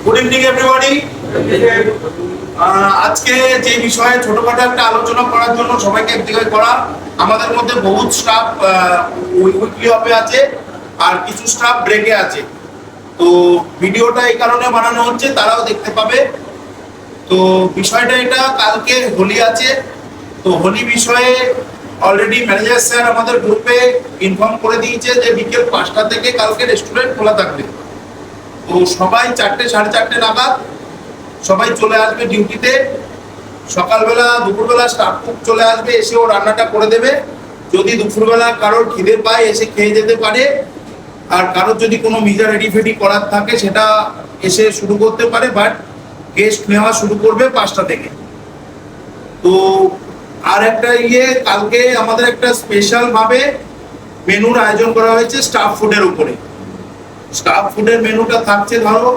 Good evening everybody. আজকে যে বিষয়ে ছোটখাটো একটা আলোচনা করার জন্য সবাইকে এক জায়গায় করা, আমাদের মধ্যে বহুত স্টাফ উইকলি অফে আছে আর কিছু স্টাফ ব্রেকে আছে। তো ভিডিওটা এই কারণে বানানো হচ্ছে, তারাও দেখতে পাবে। তো বিষয়টা এটা, কালকে হোলি আছে। তো হোলি বিষয়ে অলরেডি ম্যানেজার স্যার আমাদের গ্রুপে ইনফর্ম করে দিয়েছে যে বিকেল 5টা থেকে কালকে রেস্টুরেন্ট খোলা থাকবে। তো সবাই 4টে সাড়ে 4টে নাগাদ সবাই চলে আসবে ডিউটিতে। সকালবেলা দুপুরবেলা স্টাফ কুক চলে আসবে, এসে ও রান্নাটা করে দেবে। যদি দুপুরবেলা কারোর খিদে পায় এসে খেয়ে যেতে পারে, আর কারোর যদি কোনো মিজা রেডি ফেডি করার থাকে সেটা এসে শুরু করতে পারে। বাট গেস্ট নেওয়া শুরু করবে 5টা থেকে। তো আর একটা কালকে আমাদের একটা স্পেশাল ভাবে মেনুর আয়োজন করা হয়েছে স্টাফ ফুডের উপরে। স্টাফ ফুডের মেনুটা থাকছে, ধরো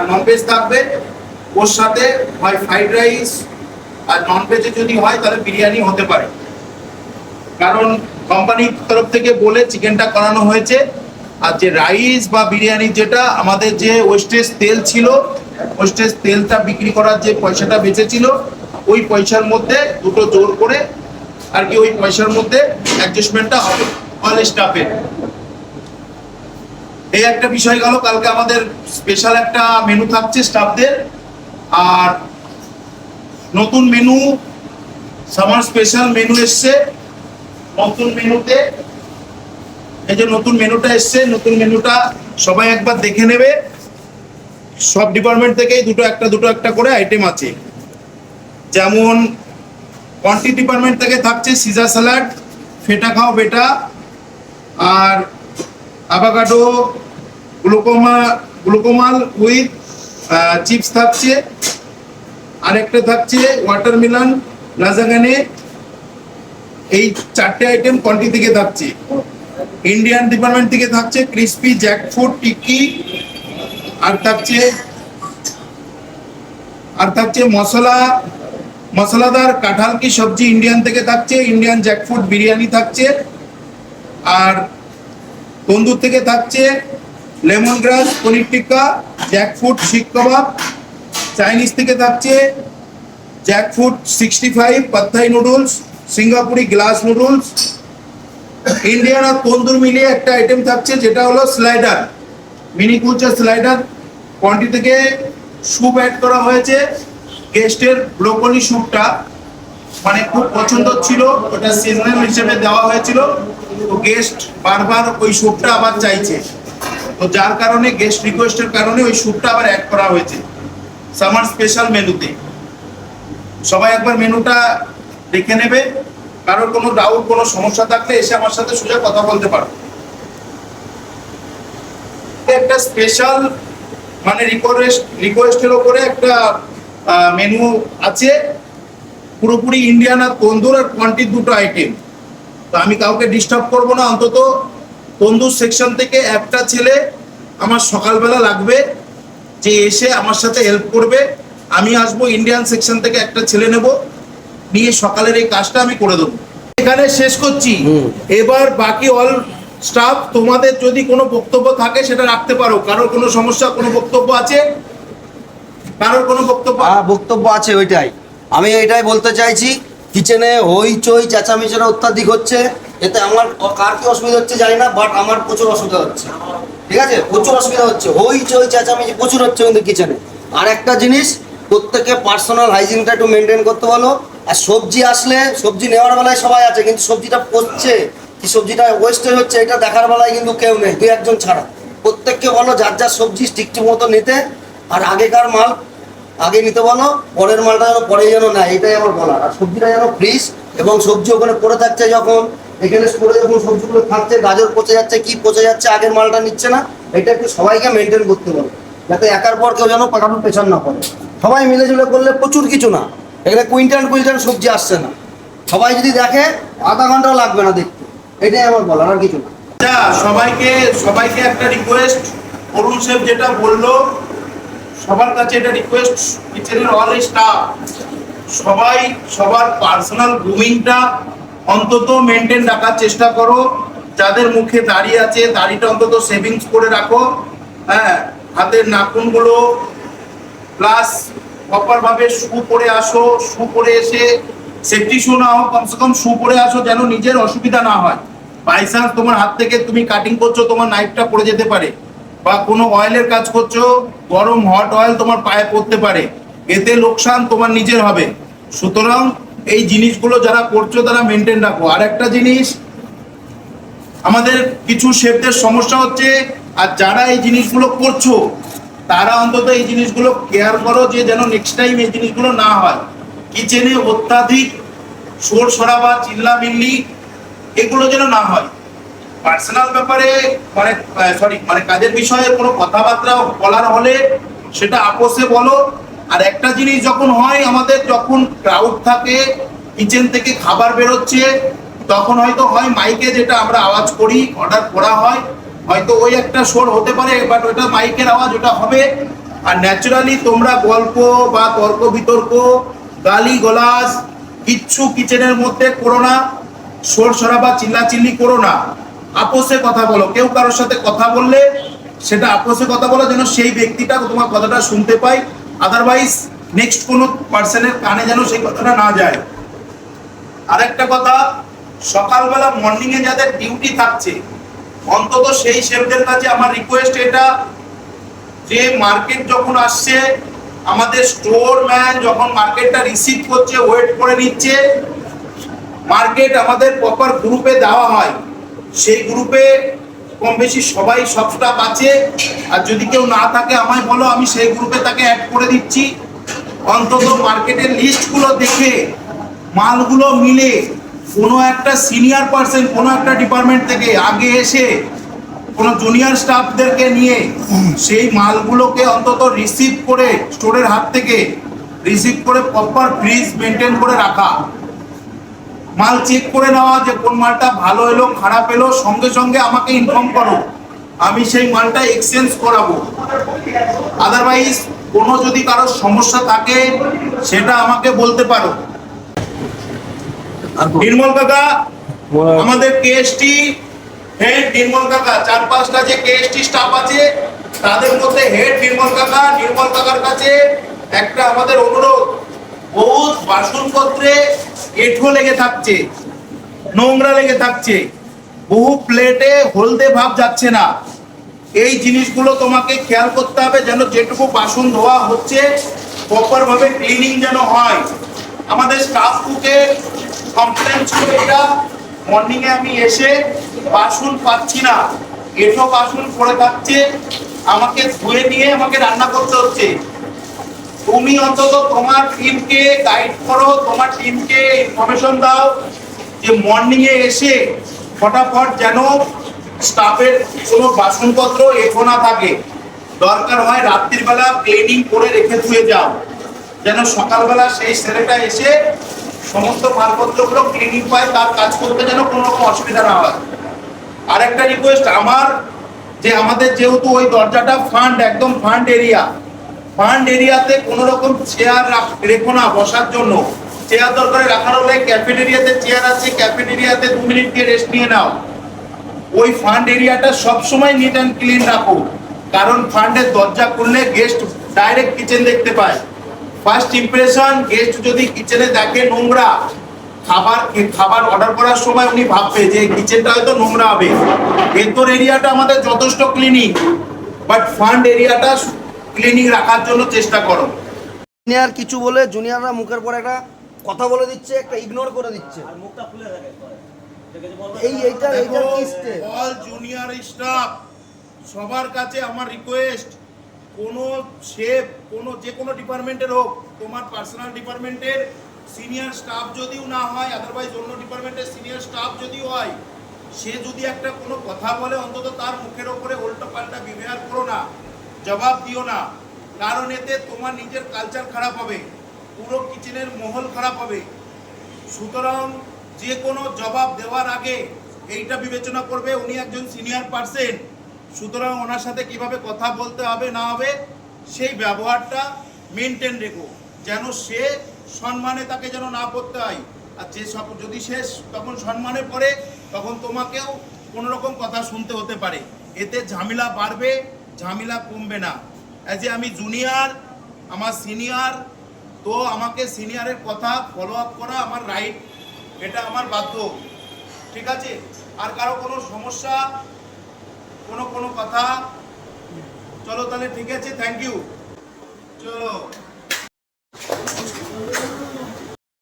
ননভেজ থাকবে, ওর সাথে হয় ফ্রাইড রাইস, আর ননভেজে যদি হয় তাহলে বিরিয়ানি হতে পারে। কারণ কোম্পানির তরফ থেকে বলে চিকেনটা করানো হয়েছে। আর যে রাইস বা বিরিয়ানির যেটা আমাদের যে ওয়েস্টেজ তেল ছিল, ওয়েস্টেজ তেলটা বিক্রি করার যে পয়সাটা বেঁচেছিল, ওই পয়সার মধ্যে দুটো জোর করে আর কি ওই পয়সার মধ্যে অ্যাডজাস্টমেন্টটা হবে অল স্টাফের। এই একটা বিষয় গেল। কালকে আমাদের স্পেশাল একটা মেনু থাকছে স্টাফদের। আর নতুন মেনু, সামার স্পেশাল মেনু এসছে। নতুন মেনুতে এই যে নতুন মেনুটা এসছে, নতুন মেনুটা সবাই একবার দেখে নেবে। সব ডিপার্টমেন্ট থেকেই দুটো একটা করে আইটেম আছে। যেমন কোয়ান্টি ডিপার্টমেন্ট থেকে থাকছে সিজার স্যালাড, ফেটা খাও বেটা, আর আভাকাডো গ্লুকোমাল উইথ চিপস থাকছে। আরেকটা থাকছে ওয়াটারমেলন লাজাগানে। এই 4টে আইটেম কোয়ান্টি থেকে থাকছে। ইন্ডিয়ান ডিপার্টমেন্ট থেকে থাকছে ক্রিসপি জ্যাকফ্রুট টিক্কি, আর থাকছে মশলাদার কাঁঠাল কি সবজি ইন্ডিয়ান থেকে থাকছে। ইন্ডিয়ান জ্যাকফ্রুট বিরিয়ানি থাকছে। আর তন্দুর থেকে থাকছে লেমন গ্রাস পনির টিক্কা, জ্যাকফ্রুট শিক কাবাব। চাইনিজ থেকে থাকছে জ্যাকফ্রুট 65 পাত্থাই নুডলস, সিঙ্গাপুরি গ্লাস নুডলস। ইন্ডিয়ান আর তন্দুর মিলিয়ে একটা আইটেম থাকছে, যেটা হলো স্লাইডার, মিনি কুলচা স্লাইডার। কোয়ান্টি থেকে স্যুপ অ্যাড করা হয়েছে। গেস্টের ব্রোকলি স্যুপটা মানে খুব পছন্দ ছিল, ওটা সিজনাল হিসেবে দেওয়া হয়েছিল। তো গেস্ট বারবার ওই স্যুপটা আবার চাইছে, তো যার কারণে গেস্ট রিকোয়েস্টের কারণে ওই স্যুপটা আবার অ্যাড করা হয়েছে সামার স্পেশাল মেনুতে। সবাই একবার মেনুটা দেখে নেবে। কারোর কোনো ডাউট, কোনো সমস্যা থাকলে এসে আমার সাথে সোজা কথা বলতে পারো। একটা স্পেশাল মানে রিকোয়েস্টের ওপরে একটা মেনু আছে, পুরোপুরি ইন্ডিয়ান আর তন্দুর, আর কোয়ান্টিটি দুটো আইটেম। তো আমি কাউকে ডিস্টার্ব করব না। অন্তত তন্দুর সেকশন থেকে একটা ছেলে আমার সকালবেলা লাগবে, যে এসে আমার সাথে হেল্প করবে। আমি আসবো ইন্ডিয়ান সেকশন থেকে একটা ছেলে নেব, নিয়ে সকালের এই কাজটা আমি করে দেবো। এখানে শেষ করছি। এবার বাকি অল স্টাফ, তোমাদের যদি কোনো বক্তব্য থাকে সেটা রাখতে পারো। কারোর কোনো সমস্যা, কোনো বক্তব্য আছে? কারোর কোনো বক্তব্য? বক্তব্য আছে। ওইটাই আমি এটাই বলতে চাইছি। কিচেনে হইচই চেঁচামেচিটা অত্যাধিক হচ্ছে, এতে আমার কার কি অসুবিধা হচ্ছে জানি না, বাট আমার প্রচুর অসুবিধা হচ্ছে। ঠিক আছে, প্রচুর অসুবিধা হচ্ছে, হইচই চেঁচামেচি প্রচুর হচ্ছে কিন্তু কিচেনে। আর একটা জিনিস, প্রত্যেকে পার্সোনাল হাইজিনটা একটু মেনটেন করতে বলো। আর সবজি আসলে, সবজি নেওয়ার বেলায় সবাই আছে, কিন্তু সবজিটা পচছে কি সবজিটা ওয়েস্টেজ হচ্ছে এটা দেখার বেলায় কিন্তু কেউ নেই, 2-1 ছাড়া। প্রত্যেককে বলো যার যার সবজি ঠিক মতো নিতে। আর আগেকার মাল আগে নিতে বলো, পরের মালটা যেন পরে যেন না, এটাই আমার বলার। আর সবজিটা যেন ফ্রিজ, এবং সবজি ওখানে পড়ে থাকছে, যখন এখানে স্টোরে যখন সবজিগুলো থাকছে, গাজর পচে যাচ্ছে, কি পচে যাচ্ছে, আগের মালটা নিচ্ছে না। এটা একটু সবাইকে মেনটেন করতে বলো, যাতে একার পর কেউ যেন পাকানো পেছন না পড়ে। সবাই মিলেজুলে করলে প্রচুর কিছু না, এখানে কুইন্টাল সবজি আসছে না। সবাই যদি দেখে আধা ঘন্টাও লাগবে না দেখতে। এটাই আমার বলার, আর কিছু না। সবাইকে একটা রিকোয়েস্ট, অরুণ সাহেব যেটা বললো, সবার কাছে এটা রিকোয়েস্ট, কিচেনের অল স্টাফ সবাই সবার পার্সোনাল গ্রুমিংটা অন্তত মেনটেন রাখার চেষ্টা করো। যাদের মুখে দাড়ি আছে, দাড়িটা অন্তত সেভিংস করে রাখো। হ্যাঁ, হাতের নাখুনগুলো প্লাস প্রপার ভাবে শু পরে আসো, শু পরে এসে সেফটি শু না হোক, কমসে কম শু পরে আসো যেন নিজের অসুবিধা না হয়। বাই চান্স তোমার হাত থেকে তুমি কাটিং করছো, তোমার নাইফটা পড়ে যেতে পারে, বা কোনো অয়েলের কাজ করছো, গরম হট অয়েল তোমার পায়ে পড়তে পারে, এতে লোকসান তোমার নিজের হবে। সুতরাং এই জিনিসগুলো যারা করছো তারা মেনটেন রাখো। আর একটা জিনিস, আমাদের কিছু শেফদের সমস্যা হচ্ছে, আর যারা এই জিনিসগুলো করছো তারা অন্তত এই জিনিসগুলো কেয়ার করো যে যেন নেক্সট টাইম এই জিনিসগুলো না হয়। কিচেনে অত্যাধিক শোর শরাবা, চিল্লামিল্লি এগুলো যেন না হয়। পার্সোনাল ব্যাপারে মানে কাজের বিষয়ে কোনো কথাবার্তা বলার হলে সেটা আপোষে বলো। আর একটা জিনিস যখন হয়, আমাদের যখন ক্রাউড থাকে, কিচেন থেকে খাবার বেরোচ্ছে, তখন হয়তো হয় মাইকে যেটা আমরা আওয়াজ করি, অর্ডার করা হয়, হয়তো ওই একটা শোর হতে পারে, বাট ওটা মাইকের আওয়াজ, ওটা হবে। আর ন্যাচারালি তোমরা গল্প বা তর্ক বিতর্ক, গালি গলাজ কিচ্ছু কিচেনের মধ্যে করো না, শোর শরাবা চিল্লাচিল্লি করো না, আপোষে কথা বলো। কেউ কারোর সাথে কথা বললে সেটা আপোষে কথা বলো, যেন সেই ব্যক্তিটা তোমার কথাটা শুনতে পায়, আদারওয়াইজ নেক্সট কোনো পার্সনের কানে যেন সেই কথাটা না যায়। আরেকটা কথা, সকালবেলা মর্নিং এ যাদের ডিউটি থাকছে, অন্তত সেই শেফদের কাছে আমার রিকোয়েস্ট এটা, যে মার্কেট যখন আসছে, আমাদের স্টোর ম্যান যখন মার্কেটটা রিসিভ করছে, ওয়েট করে নিচ্ছে, মার্কেট আমাদের প্রপার গ্রুপে দেওয়া হয়, সেই গ্রুপে কম বেশি সবাই সব স্টাফ আছে। আর যদি কেউ না থাকে আমায় বলো, আমি সেই গ্রুপে তাকে অ্যাড করে দিচ্ছি। অন্তত মার্কেটের লিস্টগুলো দেখে, মালগুলো মিলে, কোনো একটা সিনিয়র পার্সন কোনো একটা ডিপার্টমেন্ট থেকে আগে এসে কোনো জুনিয়র স্টাফদেরকে নিয়ে সেই মালগুলোকে অন্তত রিসিভ করে, স্টোরের হাত থেকে রিসিভ করে প্রপার ফ্রিজ মেনটেন করে রাখা, মাল চেক করে নেওয়া যে কোন মালটা ভালো এলো খারাপ এলো, সঙ্গে সঙ্গে আমাকে ইনফর্ম করো, আমি সেই মালটা এক্সচেঞ্জ করাবো। আদারওয়াইজ কোনো যদি কারোর সমস্যা থাকে সেটা আমাকে বলতে পারো। নির্মল কাকা, আমাদের কেএসটি হেড নির্মল কাকা, 4-5টা যে কেএসটি স্টাফ আছে তাদের মধ্যে হেড নির্মল কাকা। নির্মল কাকার কাছে একটা আমাদের অনুরোধ, বহুত বাসনপত্রে এঁঠো লেগে থাকছে, নোংরা লেগে থাকছে, বহু প্লেটে হলদে ভাব যাচ্ছে না। এই জিনিসগুলো তোমাকে খেয়াল করতে হবে, যেন যেটুকু বাসন ধোয়া হচ্ছে প্রপার ভাবে ক্লিনিং যেন হয়। আমাদের স্টাফ কুকে কমপ্লেন ছিল এটা, মর্নিং এ আমি এসে বাসন পাচ্ছি না, এঁঠো বাসন পড়ে থাকছে, আমাকে ধুয়ে নিয়ে আমাকে রান্না করতে হচ্ছে। তুমি অন্তত তোমার টিমকে গাইড করো, তোমার টিমকে ইনফরমেশন দাও যে মর্নিং এ এসে ফটাফট যেন স্টাফের কোনো বাসনপত্র এঁঠো না থাকে। দরকার হয় রাত্রির বেলা ক্লিনিং করে রেখে ধুয়ে যাও, যেন সকালবেলা সেই ছেলেটা এসে সমস্ত মালপত্রগুলো ক্লিনিং পায়, তার কাজ করতে যেন কোনো রকম অসুবিধা না হয়। আরেকটা রিকোয়েস্ট আমার, যে আমাদের যেহেতু ওই দরজাটা ফান্ড, একদম ফান্ড এরিয়া, ফান্ড এরিয়াতে কোনো রকম চেয়ার রেখো না বসার জন্য। চেয়ার দরকারে রাখার হলে ক্যাফেটেরিয়াতে চেয়ার আছে, ক্যাফেটেরিয়াতে 2 মিনিট দিয়ে রেস্ট নিয়ে নাও। ওই ফান্ড এরিয়াটা সবসময় নিট অ্যান্ড ক্লিন রাখো, কারণ ফান্ডের দরজা খুললে গেস্ট ডাইরেক্ট কিচেন দেখতে পায়। ফার্স্ট ইমপ্রেশন, গেস্ট যদি কিচেনে দেখে নোংরা, খাবার অর্ডার করার সময় উনি ভাববে যে কিচেনটা হয়তো নোংরা হবে। ভেতর এরিয়াটা আমাদের যথেষ্ট ক্লিনিং, বাট ফান্ড এরিয়াটা ক্লিনিং রাখার জন্য চেষ্টা করো। সিনিয়র কিছু বলে জুনিয়ররা মুখের পর একটা কথা বলে দিচ্ছে, একটা ইগনোর করে দিচ্ছে, আর মুখটা খুলে থাকে। এইটা কি স্টেপ? অল জুনিয়র স্টাফ সবার কাছে আমার রিকোয়েস্ট, কোনো শেফ যে কোনো ডিপার্টমেন্টের হোক, তোমার পার্সোনাল ডিপার্টমেন্টের সিনিয়র স্টাফ যদিও না হয়, আদারওয়াইজ অন্য ডিপার্টমেন্টের সিনিয়র স্টাফ যদিও হয়, সে যদি একটা কোনো কথা বলে অন্তত তার মুখের ওপরে উল্টো পাল্টা বিহেভিয়ার করো না, জবাব দিও না, কারণ এতে তোমার নিজের কালচার খারাপ হবে, পুরো কিচেনের মহল খারাপ হবে। সুতরাং যে কোনো জবাব দেওয়ার আগে এইটা বিবেচনা করবে উনি একজন সিনিয়র পার্সন, সুতরাং ওনার সাথে কিভাবে কথা বলতে হবে না হবে সেই ব্যবহারটা মেনটেন রেখো, যেন সে সম্মানে তাকে যেন না করতে হয়। আর যদি সে তখন সম্মানে পড়ে, তখন তোমাকেও কোনো রকম কথা শুনতে হতে পারে, এতে ঝামেলা বাড়বে, ঝামেলা কমবে না। অ্যাজ এ আমি জুনিয়র, আমার সিনিয়র, তো আমাকে সিনিয়রের কথা ফলো আপ করা আমার রাইট, এটা আমার বাধ্য, ঠিক আছে? আর কারো কোনো সমস্যা, কোনো কথা, চলো তাহলে ঠিক আছে, থ্যাংক ইউ, চলো।